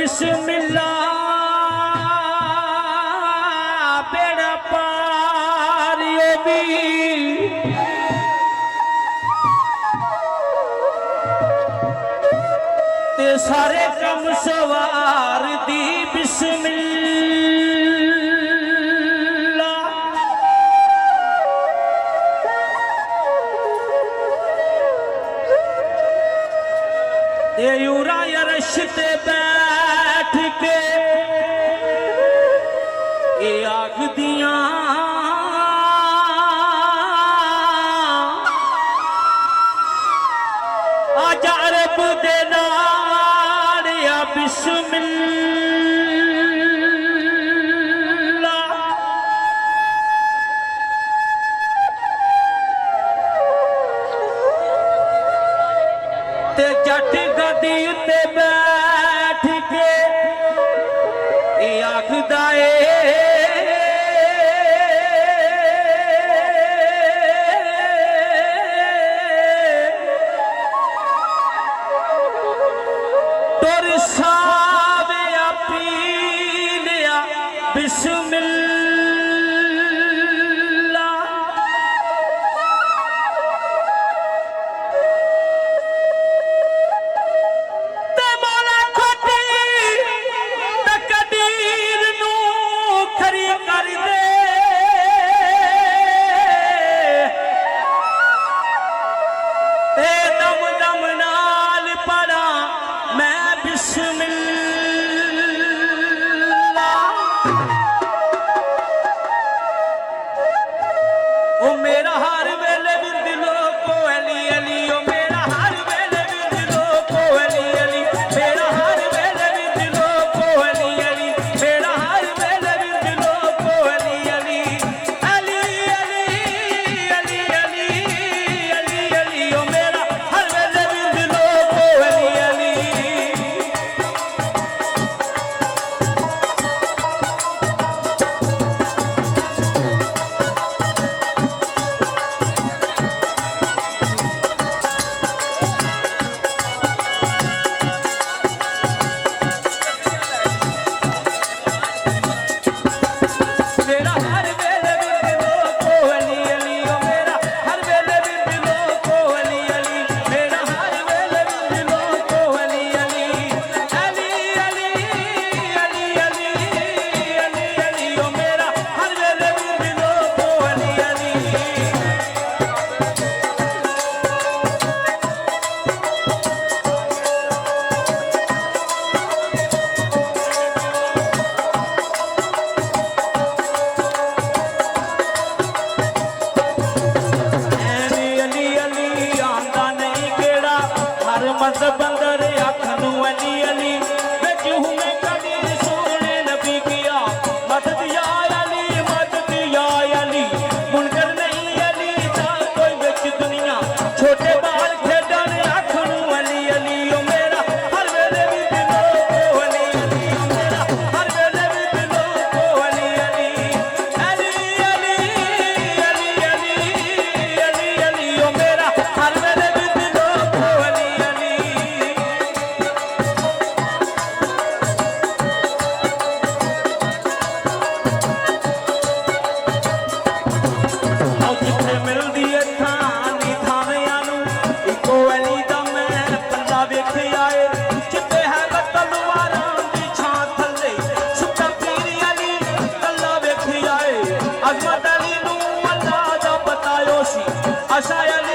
बिस्मिल्लाह बेड़ा पार यो भी ते सारे कम सवार दी बिस्मिल्लाह ते यूरा यरश ते बैठ के ये आख दिया आजा रब दे नाल या बिस्मिल्लाह ते जट गदी उत्ते बैठ के ये आखदा ए टुर सावे पी लिया बिस्मिल्लाह ते मौला खोटी तकदीर नू खरी कर दे ते दम दम नाल पड़ा मैं बिस्मिल्लाह ओ मेरा हर वेले भी दिलों को अली अली ओ मेरा हर वेले भी दिलों को अली अली मेरा हर वेले भी दिलों को अली अली मेरा हर वेले भी दिलों को अली अली अली अली अली अली अली अली ओ मेरा हर वेले भी दिलों को अली अली मेरा हर वेले भी दिलों को अली अली ओ मेरा हर वेले भी दिलों को अली अली मेरा हर वेले भी दिलों को अली अली अली अली अली अली अली अली ओ मेरा हर वेले भी दिलों को अली अली अली अली आंदा नहीं केड़ा हर मज़हब अंदर आखनू अली अली विच हूं मैं कदी सोने नबी किया मदद या अली मुनकर नहीं अली दा कोई विच दुनिया छोटे बाल खेडन आखनू अली अली ओ मेरा हर वेले भी दिलों को अली अली ओ मेरा हर वेले भी दिलों को अली अली अली अली अली अली अली अली ओ मेरा हर वेले भी दिलों को अली अली आओ जिथे मिलदी है थानी थावियां नू इको अली दा मैं पल्ला वेखिया ए जिथे है तलवारां दी छां थल्ले सुता पीर अली कल्ला वेखिया ए अज़मत अली नू अल्लाह दा बतायो सी आशा अली